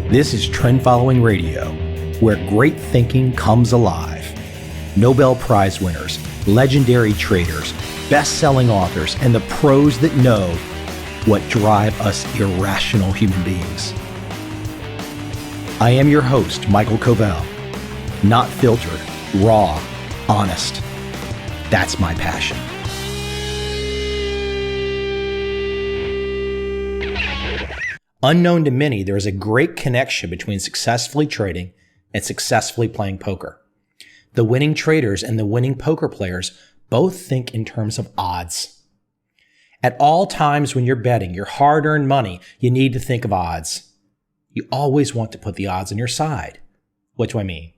This is Trend Following Radio, where great thinking comes alive. Nobel Prize winners, legendary traders, best-selling authors, and the pros that know what drive us irrational human beings. I am your host, Michael Covel. Not filtered, raw, honest. That's my passion. Unknown to many, there is a great connection between successfully trading and successfully playing poker. The winning traders and the winning poker players both think in terms of odds. At all times when you're betting your hard-earned money, you need to think of odds. You always want to put the odds on your side. What do I mean?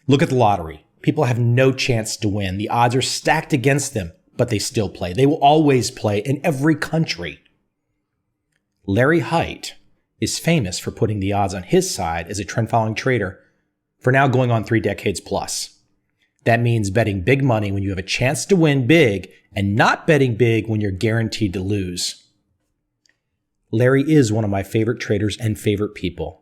Look at the lottery. People have no chance to win. The odds are stacked against them, but they still play. They will always play in every country. Larry Hite is famous for putting the odds on his side as a trend-following trader for now going on 3 decades plus. That means betting big money when you have a chance to win big and not betting big when you're guaranteed to lose. Larry is one of my favorite traders and favorite people.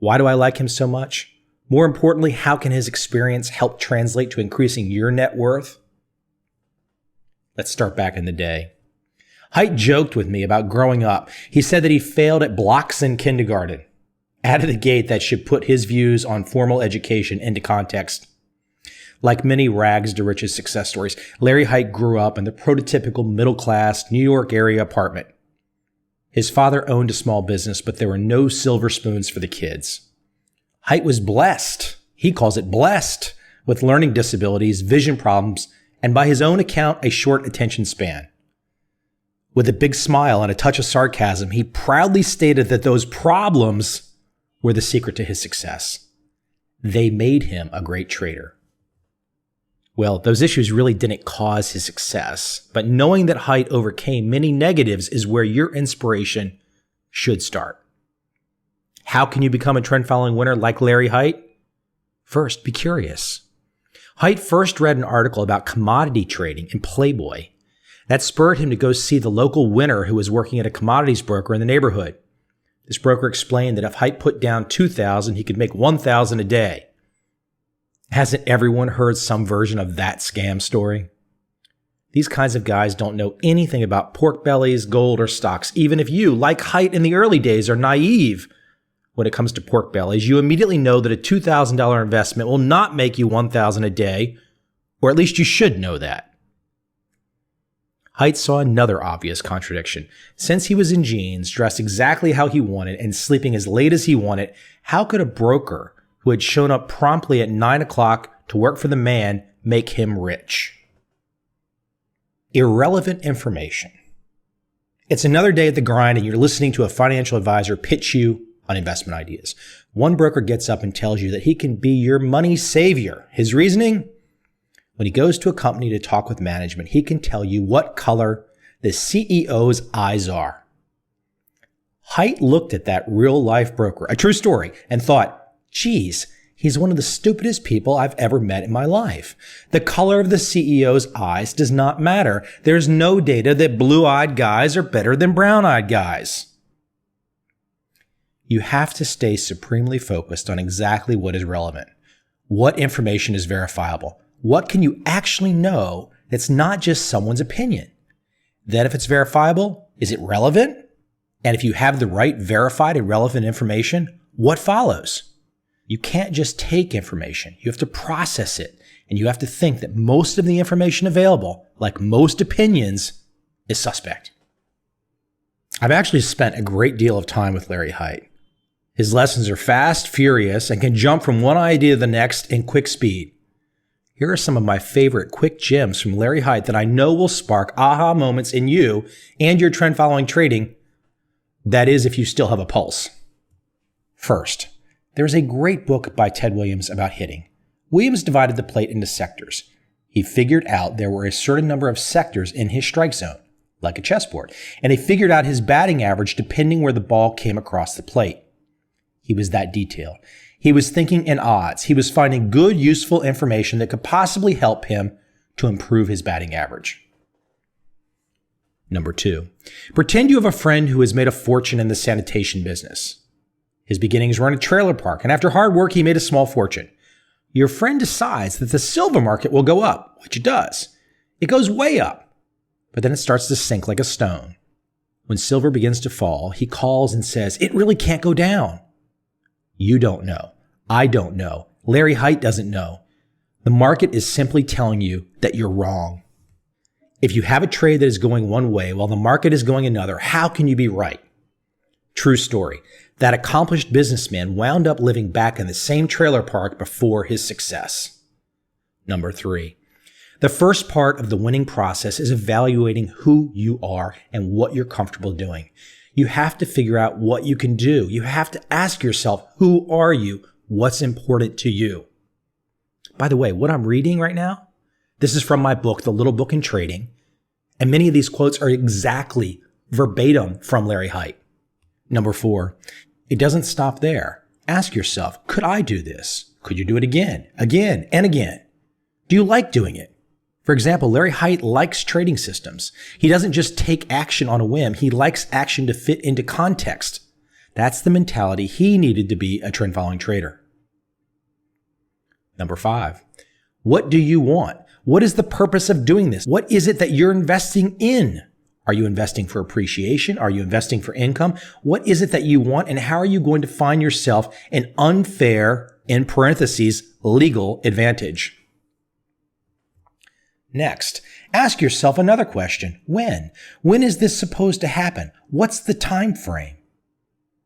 Why do I like him so much? More importantly, how can his experience help translate to increasing your net worth? Let's start back in the day. Hite joked with me about growing up. He said that he failed at blocks in kindergarten. Out of the gate, that should put his views on formal education into context. Like many rags to riches success stories, Larry Hite grew up in the prototypical middle-class New York area apartment. His father owned a small business, but there were no silver spoons for the kids. Hite was blessed. He calls it blessed, with learning disabilities, vision problems, and by his own account, a short attention span. With a big smile and a touch of sarcasm, he proudly stated that those problems were the secret to his success. They made him a great trader. Well, those issues really didn't cause his success, but knowing that Hite overcame many negatives is where your inspiration should start. How can you become a trend-following winner like Larry Hite? First, be curious. Hite first read an article about commodity trading in Playboy. That spurred him to go see the local winner who was working at a commodities broker in the neighborhood. This broker explained that if Hite put down $2,000, he could make $1,000 a day. Hasn't everyone heard some version of that scam story? These kinds of guys don't know anything about pork bellies, gold, or stocks. Even if you, like Hite in the early days, are naive when it comes to pork bellies, you immediately know that a $2,000 investment will not make you $1,000 a day, or at least you should know that. Hite saw another obvious contradiction. Since he was in jeans, dressed exactly how he wanted, and sleeping as late as he wanted, how could a broker who had shown up promptly at 9 o'clock to work for the man make him rich? Irrelevant information. It's another day at the grind and you're listening to a financial advisor pitch you on investment ideas. One broker gets up and tells you that he can be your money savior. His reasoning? When he goes to a company to talk with management, he can tell you what color the CEO's eyes are. Hite looked at that real-life broker, a true story, and thought, geez, he's one of the stupidest people I've ever met in my life. The color of the CEO's eyes does not matter. There's no data that blue-eyed guys are better than brown-eyed guys. You have to stay supremely focused on exactly what is relevant. What information is verifiable? What can you actually know that's not just someone's opinion? Then if it's verifiable, is it relevant? And if you have the right verified and relevant information, what follows? You can't just take information. You have to process it. And you have to think that most of the information available, like most opinions, is suspect. I've actually spent a great deal of time with Larry Hite. His lessons are fast, furious, and can jump from one idea to the next in quick speed. Here are some of my favorite quick gems from Larry Hite that I know will spark aha moments in you and your trend-following trading. That is, if you still have a pulse. First, there's a great book by Ted Williams about hitting. Williams divided the plate into sectors. He figured out there were a certain number of sectors in his strike zone, like a chessboard, and he figured out his batting average depending where the ball came across the plate. He was that detailed. He was thinking in odds. He was finding good, useful information that could possibly help him to improve his batting average. Number 2, pretend you have a friend who has made a fortune in the sanitation business. His beginnings were in a trailer park, and after hard work, he made a small fortune. Your friend decides that the silver market will go up, which it does. It goes way up, but then it starts to sink like a stone. When silver begins to fall, he calls and says, "It really can't go down." You don't know. I don't know. Larry Hite doesn't know. The market is simply telling you that you're wrong. If you have a trade that is going one way while the market is going another, how can you be right? True story. That accomplished businessman wound up living back in the same trailer park before his success. Number 3. The first part of the winning process is evaluating who you are and what you're comfortable doing. You have to figure out what you can do. You have to ask yourself, who are you? What's important to you? By the way, what I'm reading right now, this is from my book, The Little Book in Trading. And many of these quotes are exactly verbatim from Larry Hite. Number 4, it doesn't stop there. Ask yourself, could I do this? Could you do it again, and again? Do you like doing it? For example, Larry Hite likes trading systems. He doesn't just take action on a whim. He likes action to fit into context. That's the mentality he needed to be a trend-following trader. Number 5, what do you want? What is the purpose of doing this? What is it that you're investing in? Are you investing for appreciation? Are you investing for income? What is it that you want, and how are you going to find yourself an unfair, in parentheses, legal advantage? Next, ask yourself another question. When? When is this supposed to happen? What's the time frame?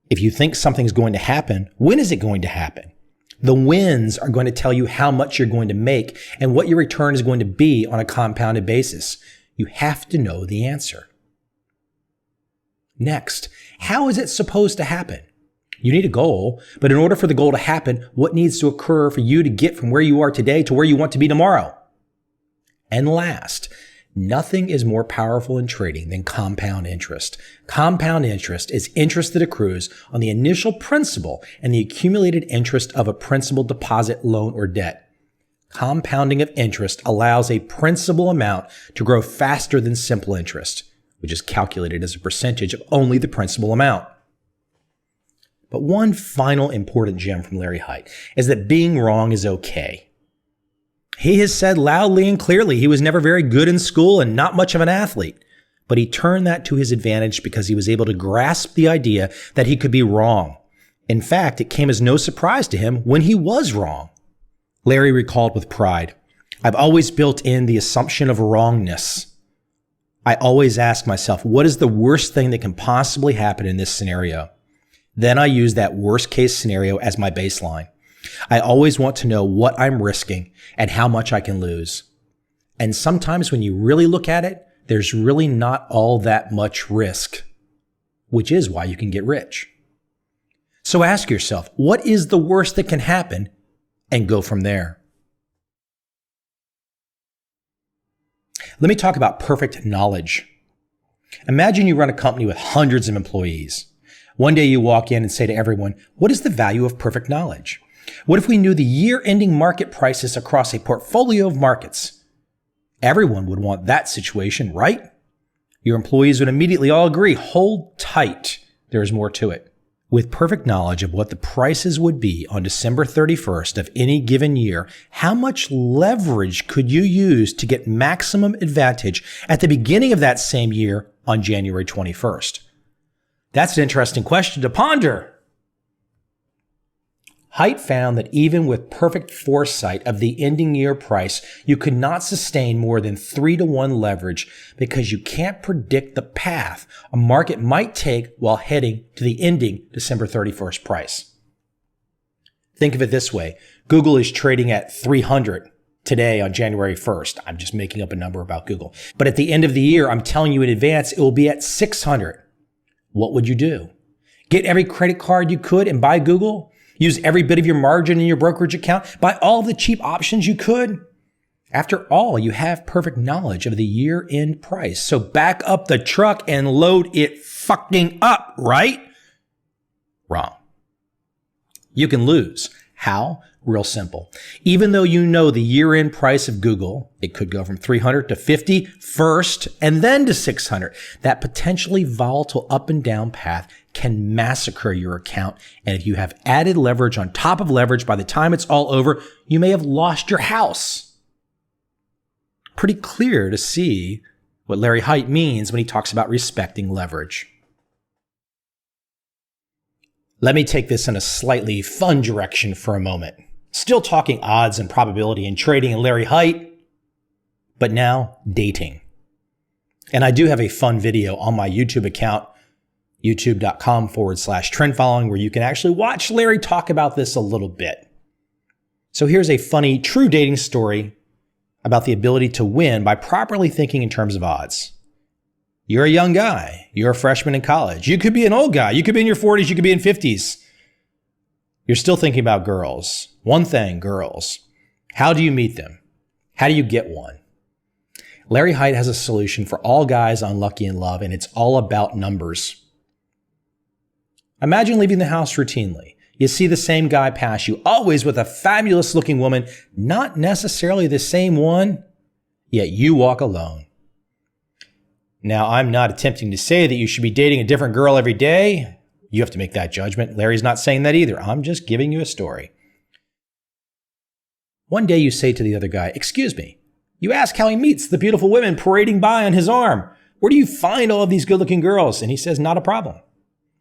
If you think something's going to happen, when is it going to happen? The wins are going to tell you how much you're going to make and what your return is going to be on a compounded basis. You have to know the answer. Next, how is it supposed to happen? You need a goal, but in order for the goal to happen, what needs to occur for you to get from where you are today to where you want to be tomorrow? And last, nothing is more powerful in trading than compound interest. Compound interest is interest that accrues on the initial principal and the accumulated interest of a principal deposit, loan, or debt. Compounding of interest allows a principal amount to grow faster than simple interest, which is calculated as a percentage of only the principal amount. But one final important gem from Larry Hite is that being wrong is okay. He has said loudly and clearly he was never very good in school and not much of an athlete, but he turned that to his advantage because he was able to grasp the idea that he could be wrong. In fact, it came as no surprise to him when he was wrong. Larry recalled with pride, "I've always built in the assumption of wrongness. I always ask myself, what is the worst thing that can possibly happen in this scenario? Then I use that worst case scenario as my baseline. I always want to know what I'm risking and how much I can lose. And sometimes when you really look at it, there's really not all that much risk, which is why you can get rich. So ask yourself, what is the worst that can happen, and go from there." Let me talk about perfect knowledge. Imagine you run a company with hundreds of employees. One day you walk in and say to everyone, "What is the value of perfect knowledge? What if we knew the year-ending market prices across a portfolio of markets?" Everyone would want that situation, right? Your employees would immediately all agree, hold tight, there is more to it. With perfect knowledge of what the prices would be on December 31st of any given year, how much leverage could you use to get maximum advantage at the beginning of that same year on January 21st? That's an interesting question to ponder. Hite found that even with perfect foresight of the ending year price, you could not sustain more than 3-to-1 leverage because you can't predict the path a market might take while heading to the ending December 31st price. Think of it this way. Google is trading at 300 today on January 1st. I'm just making up a number about Google. But at the end of the year, I'm telling you in advance, it will be at 600. What would you do? Get every credit card you could and buy Google? Use every bit of your margin in your brokerage account? Buy all the cheap options you could? After all, you have perfect knowledge of the year-end price. So back up the truck and load it fucking up, right? Wrong. You can lose. How? Real simple. Even though you know the year-end price of Google, it could go from 300 to 50 first and then to 600. That potentially volatile up and down path can massacre your account. And if you have added leverage on top of leverage, by the time it's all over, you may have lost your house. Pretty clear to see what Larry Hite means when he talks about respecting leverage. Let me take this in a slightly fun direction for a moment. Still talking odds and probability and trading and Larry Hite, but now dating. And I do have a fun video on my YouTube account, youtube.com/trend following, where you can actually watch Larry talk about this a little bit. So here's a funny, true dating story about the ability to win by properly thinking in terms of odds. You're a young guy. You're a freshman in college. You could be an old guy. You could be in your 40s. You could be in 50s. You're still thinking about girls. One thing, girls. How do you meet them? How do you get one? Larry Hite has a solution for all guys unlucky in love, and it's all about numbers. Imagine leaving the house routinely. You see the same guy pass you, always with a fabulous looking woman, not necessarily the same one, yet you walk alone. Now, I'm not attempting to say that you should be dating a different girl every day. You have to make that judgment. Larry's not saying that either. I'm just giving you a story. One day you say to the other guy, "Excuse me." You ask how he meets the beautiful women parading by on his arm. "Where do you find all of these good-looking girls?" And he says, "Not a problem."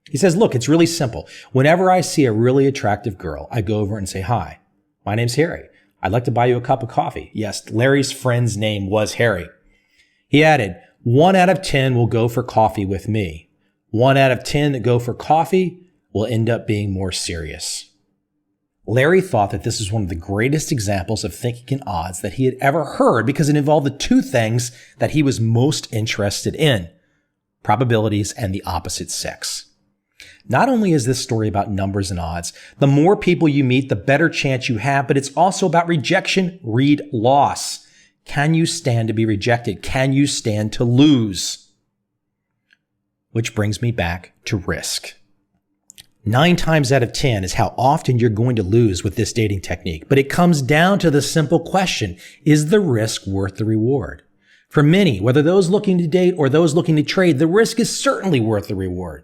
He says, "Look, it's really simple. Whenever I see a really attractive girl, I go over and say, 'Hi, my name's Harry. I'd like to buy you a cup of coffee.'" Yes, Larry's friend's name was Harry. He added, 1 out of 10 will go for coffee with me. 1 out of 10 that go for coffee will end up being more serious. Larry thought that this was one of the greatest examples of thinking in odds that he had ever heard because it involved the two things that he was most interested in: probabilities and the opposite sex. Not only is this story about numbers and odds, the more people you meet, the better chance you have, but it's also about rejection, read loss. Can you stand to be rejected? Can you stand to lose? Which brings me back to risk. 9 times out of 10 is how often you're going to lose with this dating technique. But it comes down to the simple question: is the risk worth the reward? For many, whether those looking to date or those looking to trade, the risk is certainly worth the reward.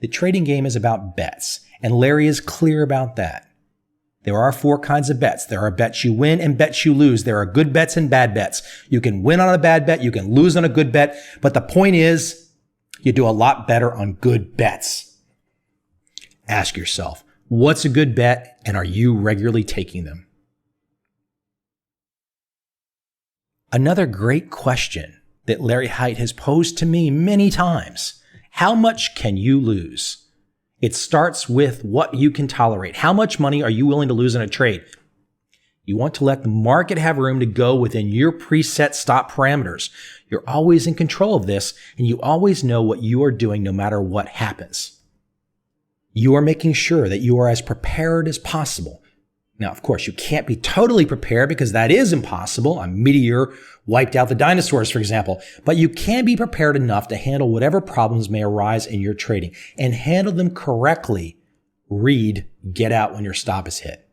The trading game is about bets, and Larry is clear about that. There are 4 kinds of bets. There are bets you win and bets you lose. There are good bets and bad bets. You can win on a bad bet. You can lose on a good bet. But the point is, you do a lot better on good bets. Ask yourself, what's a good bet, and are you regularly taking them? Another great question that Larry Hite has posed to me many times: how much can you lose? It starts with what you can tolerate. How much money are you willing to lose in a trade? You want to let the market have room to go within your preset stop parameters. You're always in control of this, and you always know what you are doing no matter what happens. You are making sure that you are as prepared as possible. Now, of course, you can't be totally prepared because that is impossible. A meteor wiped out the dinosaurs, for example. But you can be prepared enough to handle whatever problems may arise in your trading and handle them correctly. Read, get out when your stop is hit.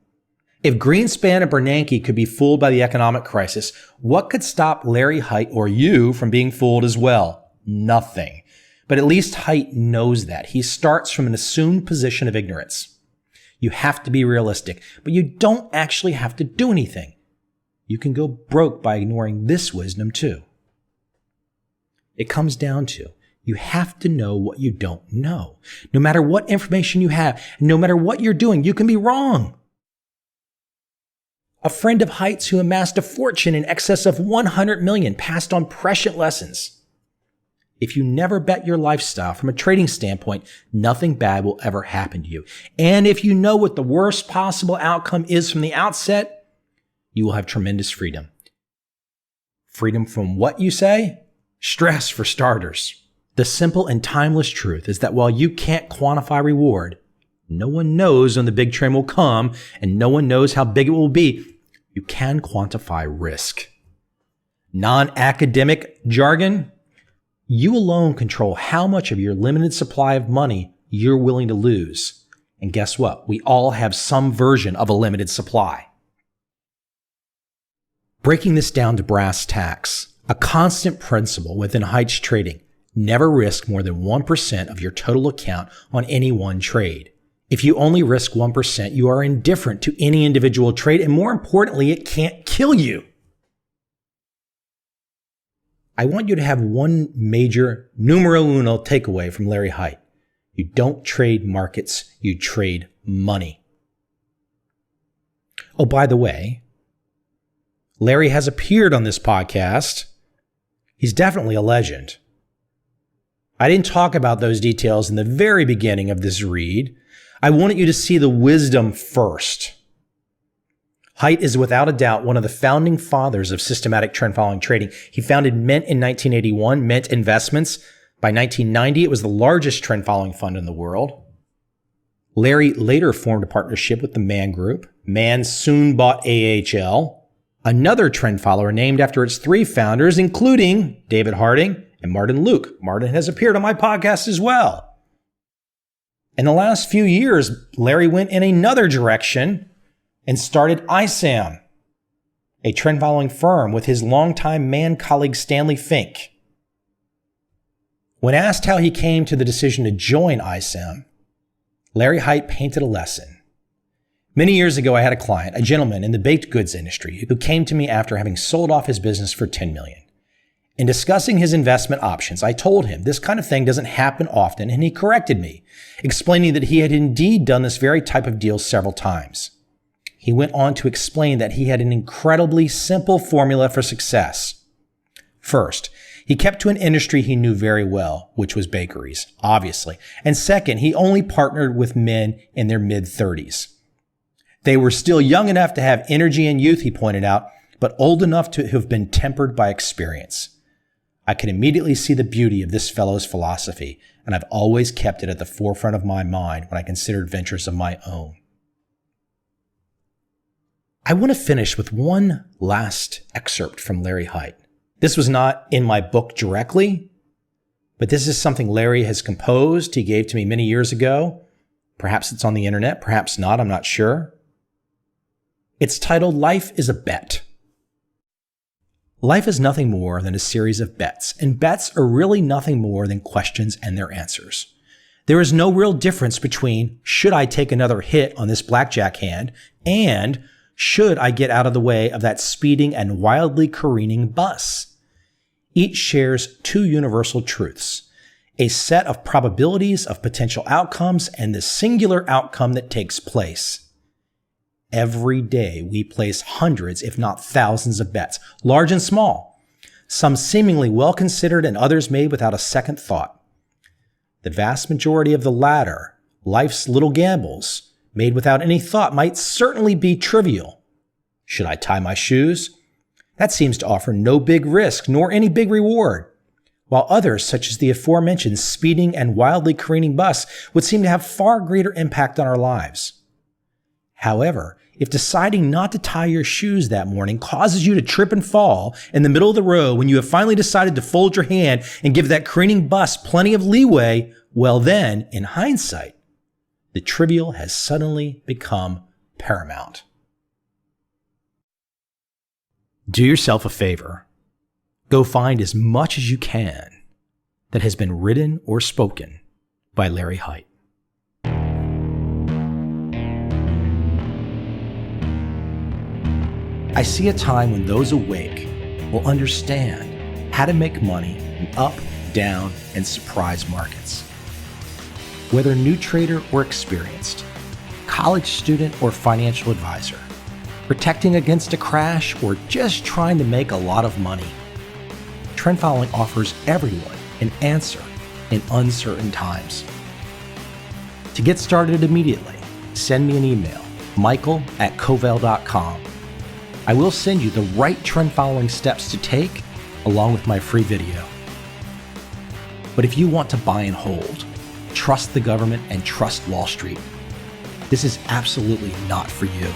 If Greenspan and Bernanke could be fooled by the economic crisis, what could stop Larry Hite or you from being fooled as well? Nothing. But at least Hite knows that. He starts from an assumed position of ignorance. You have to be realistic, but you don't actually have to do anything. You can go broke by ignoring this wisdom too. It comes down to, you have to know what you don't know. No matter what information you have, no matter what you're doing, you can be wrong. A friend of Hite's who amassed a fortune in excess of 100 million passed on prescient lessons. If you never bet your lifestyle from a trading standpoint, nothing bad will ever happen to you. And if you know what the worst possible outcome is from the outset, you will have tremendous freedom. Freedom from what, you say? Stress, for starters. The simple and timeless truth is that while you can't quantify reward, no one knows when the big trend will come, and no one knows how big it will be, you can quantify risk. Non-academic jargon: you alone control how much of your limited supply of money you're willing to lose. And guess what? We all have some version of a limited supply. Breaking this down to brass tacks, a constant principle within Hite's trading: never risk more than 1% of your total account on any one trade. If you only risk 1%, you are indifferent to any individual trade, and more importantly, it can't kill you. I want you to have one major numero uno takeaway from Larry Hite. You don't trade markets, you trade money. Oh, by the way, Larry has appeared on this podcast. He's definitely a legend. I didn't talk about those details in the very beginning of this read. I wanted you to see the wisdom first. Hite is without a doubt one of the founding fathers of systematic trend following trading. He founded Mint in 1981, Mint Investments. By 1990, it was the largest trend following fund in the world. Larry later formed a partnership with the Mann Group. Mann soon bought AHL, another trend follower named after its three founders, including David Harding and Martin Luke. Martin has appeared on my podcast as well. In the last few years, Larry went in another direction and started ISAM, a trend following firm with his longtime Mann colleague Stanley Fink. When asked how he came to the decision to join ISAM, Larry Hite painted a lesson. Many years ago, I had a client, a gentleman in the baked goods industry, who came to me after having sold off his business for $10 million. In discussing his investment options, I told him this kind of thing doesn't happen often, and he corrected me, explaining that he had indeed done this very type of deal several times. He went on to explain that he had an incredibly simple formula for success. First, he kept to an industry he knew very well, which was bakeries, obviously. And second, he only partnered with men in their mid-30s. They were still young enough to have energy and youth, he pointed out, but old enough to have been tempered by experience. I could immediately see the beauty of this fellow's philosophy, and I've always kept it at the forefront of my mind when I considered ventures of my own. I want to finish with one last excerpt from Larry Hite. This was not in my book directly, but this is something Larry has composed. He gave to me many years ago. Perhaps it's on the internet, perhaps not, I'm not sure. It's titled, "Life is a Bet." Life is nothing more than a series of bets, and bets are really nothing more than questions and their answers. There is no real difference between should I take another hit on this blackjack hand and should I get out of the way of that speeding and wildly careening bus. Each shares two universal truths, a set of probabilities of potential outcomes and the singular outcome that takes place. Every day we place hundreds, if not thousands of bets, large and small, some seemingly well considered and others made without a second thought. The vast majority of the latter, life's little gambles, made without any thought, might certainly be trivial. Should I tie my shoes? That seems to offer no big risk nor any big reward, while others, such as the aforementioned speeding and wildly careening bus, would seem to have far greater impact on our lives. However, if deciding not to tie your shoes that morning causes you to trip and fall in the middle of the road when you have finally decided to fold your hand and give that careening bus plenty of leeway, well then, in hindsight, the trivial has suddenly become paramount. Do yourself a favor. Go find as much as you can that has been written or spoken by Larry Hite. I see a time when those awake will understand how to make money in up, down, and surprise markets. Whether new trader or experienced, college student or financial advisor, protecting against a crash or just trying to make a lot of money, trend following offers everyone an answer in uncertain times. To get started immediately, send me an email, michael@covel.com. I will send you the right trend following steps to take along with my free video. But if you want to buy and hold, trust the government and trust Wall Street, this is absolutely not for you.